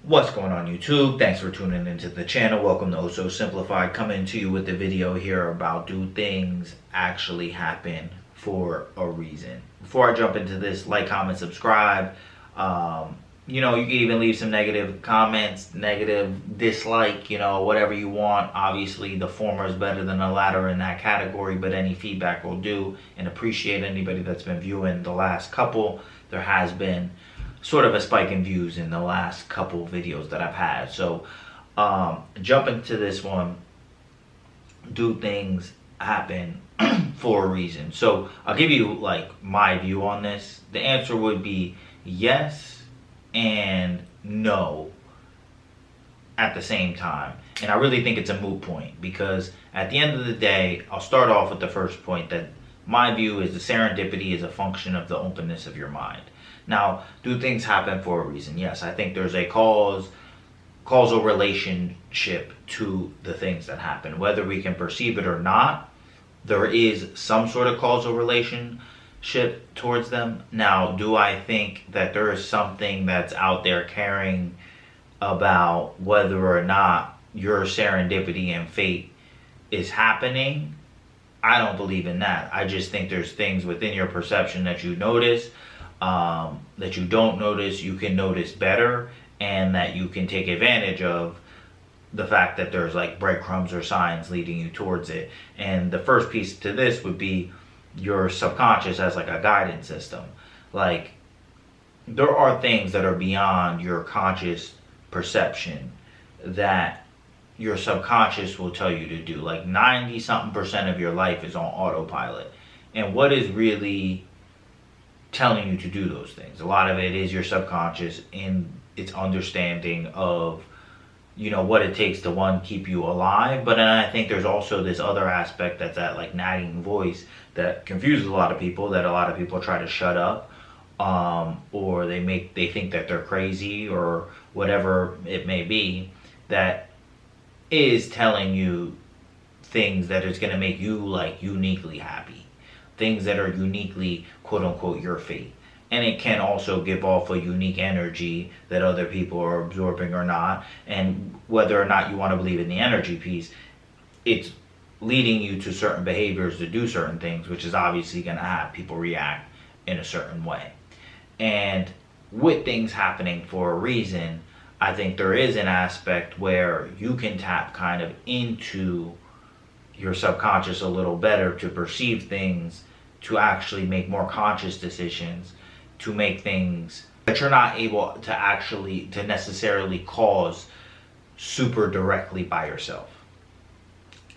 What's going on YouTube? Thanks for tuning into the channel. Welcome to Oh So Simplified, coming to you with the video here about do things actually happen for a reason. Before I jump into this, like, comment, subscribe. You can even leave some negative comments, negative dislike, whatever you want. Obviously the former is better than the latter in that category, but any feedback will do, and appreciate anybody that's been viewing the last couple. There has been sort of a spike in views in the last couple videos that I've had. So jump into this one. Do things happen for a reason? So I'll give you like my view on this. The answer would be yes and no at the same time. And I really think it's a moot point, because at the end of the day, I'll start off with the first point, that my view is the serendipity is a function of the openness of your mind. Now, do things happen for a reason? Yes, I think there's a causal relationship to the things that happen. Whether we can perceive it or not, there is some sort of causal relationship towards them. Now, do I think that there is something that's out there caring about whether or not your serendipity and fate is happening? I don't believe in that. I just think there's things within your perception that you notice, that you don't notice, you can notice better, and that you can take advantage of the fact that there's like breadcrumbs or signs leading you towards it. And the first piece to this would be your subconscious as like a guidance system. Like, there are things that are beyond your conscious perception that your subconscious will tell you to do. Like 90-something% of your life is on autopilot. And what is really telling you to do those things? A lot of it is your subconscious in its understanding of what it takes to, one, keep you alive, but then I think there's also this other aspect that's that like nagging voice that confuses a lot of people, that a lot of people try to shut up, or they think that they're crazy or whatever it may be, that is telling you things that is going to make you like uniquely happy, things that are uniquely quote unquote your fate. And it can also give off a unique energy that other people are absorbing or not. And whether or not you want to believe in the energy piece, it's leading you to certain behaviors to do certain things, which is obviously going to have people react in a certain way. And with things happening for a reason, I think there is an aspect where you can tap kind of into your subconscious a little better to perceive things, to actually make more conscious decisions, to make things that you're not able to necessarily cause super directly by yourself.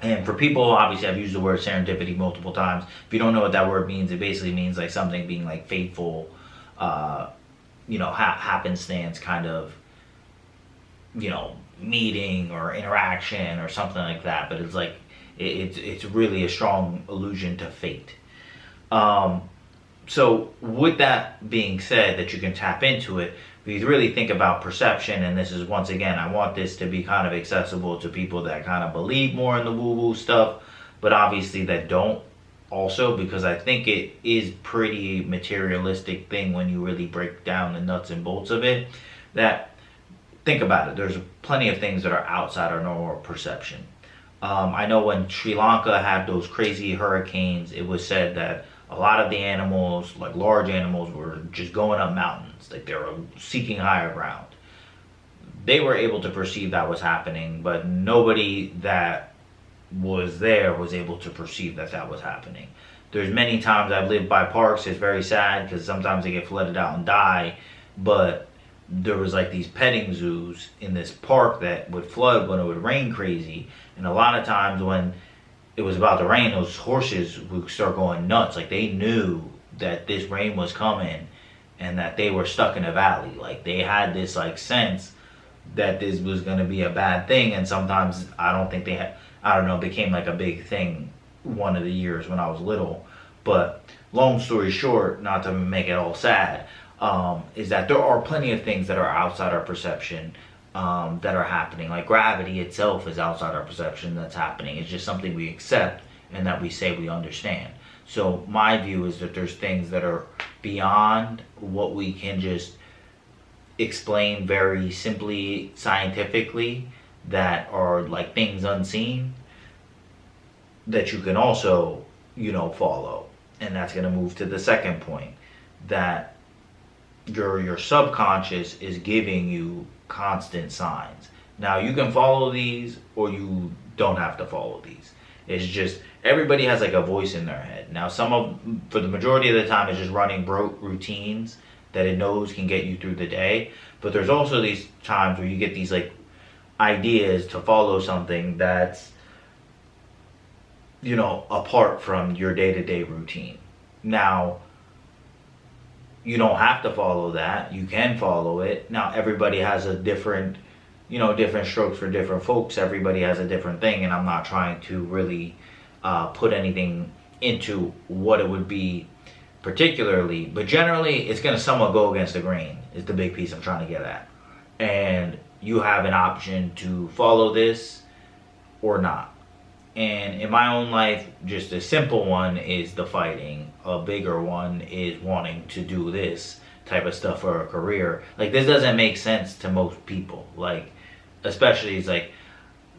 And for people, obviously I've used the word serendipity multiple times. If you don't know what that word means, it basically means like something being like fateful, happenstance kind of, meeting or interaction or something like that. But it's like, it's really a strong allusion to fate. So with that being said, that you can tap into it, if you really think about perception, and this is, once again, I want this to be kind of accessible to people that kind of believe more in the woo-woo stuff, but obviously that don't also, because I think it is pretty materialistic thing when you really break down the nuts and bolts of it. That, think about it, there's plenty of things that are outside our normal perception. I know when Sri Lanka had those crazy hurricanes, it was said that a lot of the animals, like large animals, were just going up mountains. Like they were seeking higher ground. They were able to perceive that was happening, but nobody that was there was able to perceive that that was happening. There's many times I've lived by parks. It's very sad because sometimes they get flooded out and die. But there was like these petting zoos in this park that would flood when it would rain crazy. And a lot of times when it was about to rain, those horses would start going nuts. Like they knew that this rain was coming and that they were stuck in a valley. Like they had this like sense that this was going to be a bad thing. And sometimes I don't think they had, became like a big thing one of the years when I was little. But long story short, not to make it all sad, is that there are plenty of things that are outside our perception, that are happening. Like gravity itself is outside our perception that's happening. It's just something we accept and that we say we understand. So my view is that there's things that are beyond what we can just explained very simply, scientifically, that are like things unseen that you can also, follow. And that's going to move to the second point, that your subconscious is giving you constant signs. Now you can follow these or you don't have to follow these. It's just everybody has like a voice in their head. Now for the majority of the time it's just running broke routines that it knows can get you through the day. But there's also these times where you get these like ideas to follow something that's apart from your day-to-day routine. Now you don't have to follow that. You can follow it. Now everybody has a different strokes for different folks. Everybody has a different thing, and I'm not trying to really put anything into what it would be particularly, but generally it's going to somewhat go against the grain is the big piece I'm trying to get at. And you have an option to follow this or not. And in my own life, just a simple one is the fighting. A bigger one is wanting to do this type of stuff for a career. Like, this doesn't make sense to most people. Like, especially it's like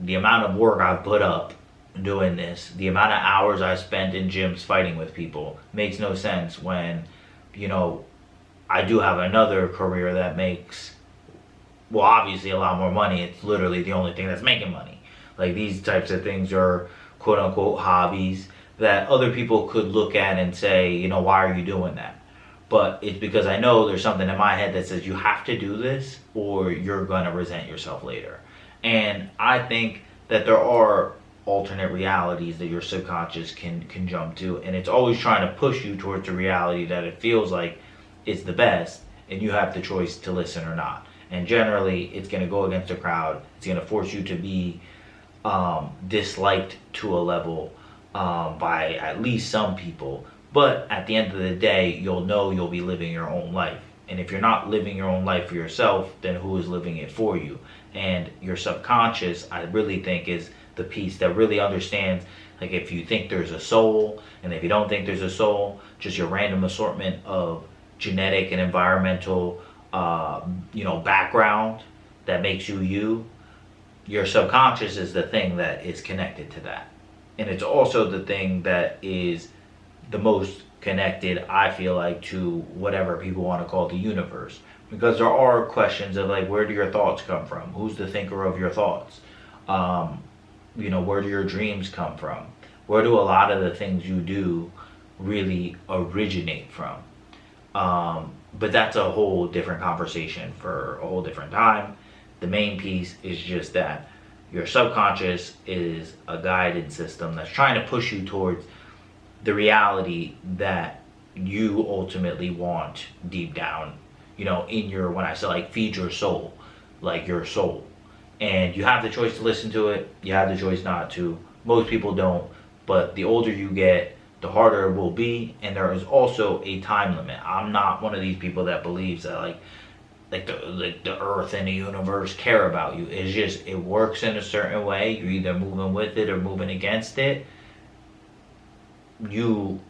the amount of work I've put up doing this, the amount of hours I spent in gyms fighting with people makes no sense when, I do have another career that makes, well, obviously a lot more money. It's literally the only thing that's making money. Like, these types of things are quote unquote hobbies that other people could look at and say, why are you doing that? But it's because I know there's something in my head that says you have to do this or you're going to resent yourself later. And I think that there are alternate realities that your subconscious can jump to, and it's always trying to push you towards a reality that it feels like it's the best, and you have the choice to listen or not. And generally it's going to go against the crowd. It's going to force you to be disliked to a level by at least some people. But at the end of the day, you'll know you'll be living your own life. And if you're not living your own life for yourself, then who is living it for you? And your subconscious, I really think, is the piece that really understands, like, if you think there's a soul, and if you don't think there's a soul, just your random assortment of genetic and environmental background that makes you you. Your subconscious is the thing that is connected to that. And it's also the thing that is the most connected, I feel like, to whatever people want to call the universe. Because there are questions of, like, where do your thoughts come from? Who's the thinker of your thoughts? Where do your dreams come from? Where do a lot of the things you do really originate from? But that's a whole different conversation for a whole different time. The main piece is just that your subconscious is a guided system that's trying to push you towards the reality that you ultimately want deep down, in your, when I say like feed your soul, like your soul. And you have the choice to listen to it. You have the choice not to. Most people don't. But the older you get, the harder it will be. And there is also a time limit. I'm not one of these people that believes that like the earth and the universe care about you. It's just, it works in a certain way. You're either moving with it or moving against it. You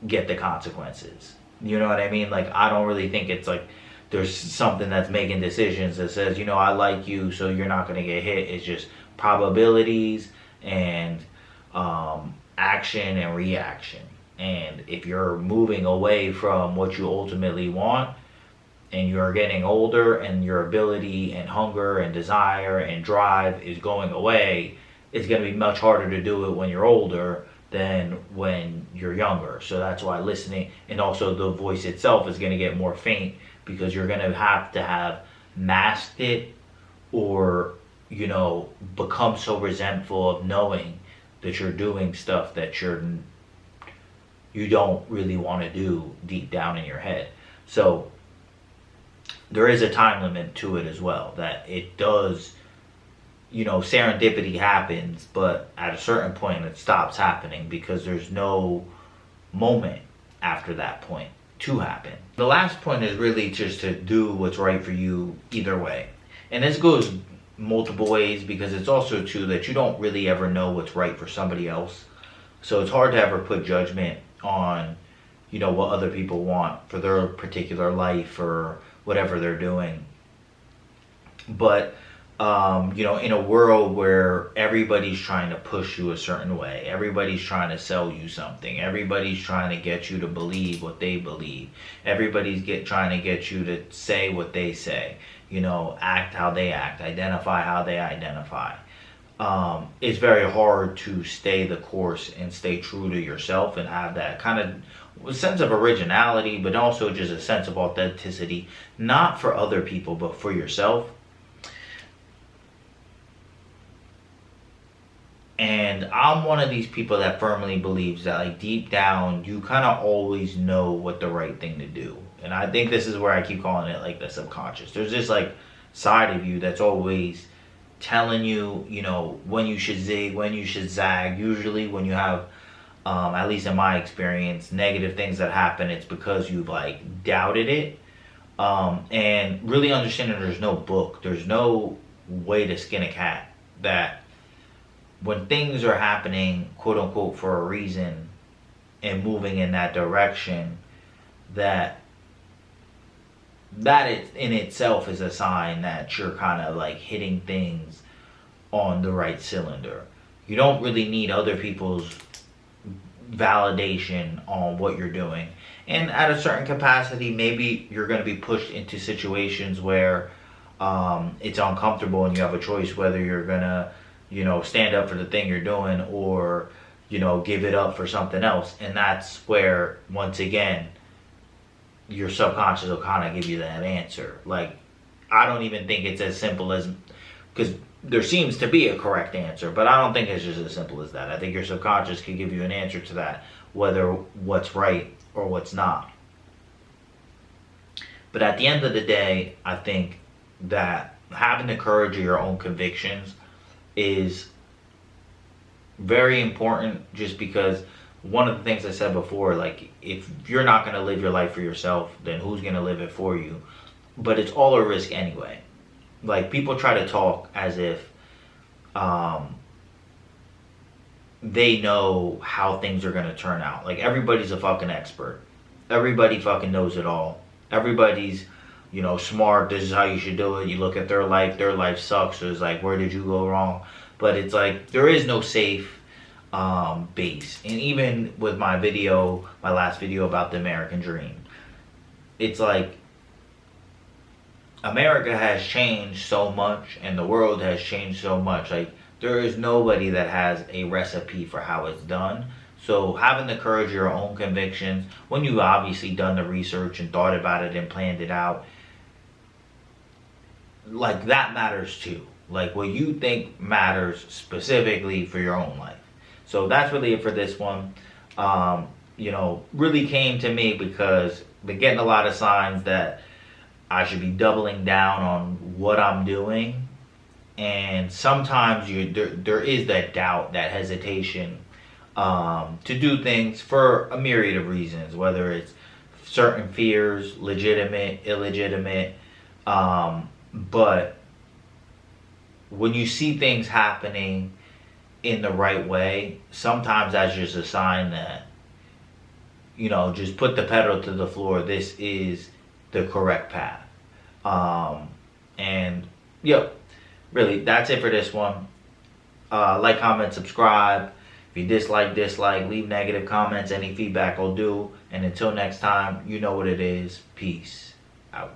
get the consequences. You know what I mean? Like, I don't really think it's like there's something that's making decisions that says, I like you, so you're not going to get hit. It's just probabilities and action and reaction. And if you're moving away from what you ultimately want, and you're getting older, and your ability and hunger and desire and drive is going away, it's going to be much harder to do it when you're older than when you're younger. So that's why listening, and also the voice itself, is going to get more faint, because you're going to have masked it, or become so resentful of knowing that you're doing stuff that you don't really want to do deep down in your head. So there is a time limit to it as well, that it does, serendipity happens, but at a certain point it stops happening, because there's no moment after that point to happen. The last point is really just to do what's right for you either way. And this goes multiple ways, because it's also true that you don't really ever know what's right for somebody else. So it's hard to ever put judgment on, what other people want for their particular life or whatever they're doing. But in a world where everybody's trying to push you a certain way, everybody's trying to sell you something, everybody's trying to get you to believe what they believe, everybody's trying to get you to say what they say, act how they act, identify how they identify. It's very hard to stay the course and stay true to yourself and have that kind of sense of originality, but also just a sense of authenticity, not for other people, but for yourself. And I'm one of these people that firmly believes that, like, deep down, you kind of always know what the right thing to do. And I think this is where I keep calling it, like, the subconscious. There's this, like, side of you that's always telling you, when you should zig, when you should zag. Usually when you have, at least in my experience, negative things that happen, it's because you've, like, doubted it. And really understanding there's no book, there's no way to skin a cat, that when things are happening, quote unquote, for a reason and moving in that direction, that in itself is a sign that you're kind of like hitting things on the right cylinder. You don't really need other people's validation on what you're doing. And at a certain capacity, maybe you're going to be pushed into situations where it's uncomfortable and you have a choice whether you're going to stand up for the thing you're doing or, give it up for something else. And that's where, once again, your subconscious will kind of give you that answer. Like, I don't even think it's as simple as, because there seems to be a correct answer, but I don't think it's just as simple as that. I think your subconscious can give you an answer to that, whether what's right or what's not. But at the end of the day, I think that having the courage of your own convictions is very important, just because one of the things I said before, like, if you're not going to live your life for yourself, then who's going to live it for you? But it's all a risk anyway. Like, people try to talk as if they know how things are going to turn out. Like, everybody's a fucking expert. Everybody fucking knows it all. Everybody's smart, this is how you should do it. You look at their life sucks, so it's like, where did you go wrong? But it's like, there is no safe base. And even with my last video about the American dream, it's like, America has changed so much and the world has changed so much. Like, there is nobody that has a recipe for how it's done. So having the courage of your own convictions, when you've obviously done the research and thought about it and planned it out, like, that matters too. Like, what you think matters specifically for your own life. So that's really it for this one. Really came to me because I've been getting a lot of signs that I should be doubling down on what I'm doing. And sometimes there is that doubt, that hesitation to do things for a myriad of reasons, whether it's certain fears, legitimate, illegitimate. But when you see things happening in the right way, sometimes that's just a sign that, just put the pedal to the floor. This is the correct path. And really, that's it for this one. Like, comment, subscribe. If you dislike, leave negative comments. Any feedback will do. And until next time, you know what it is. Peace out.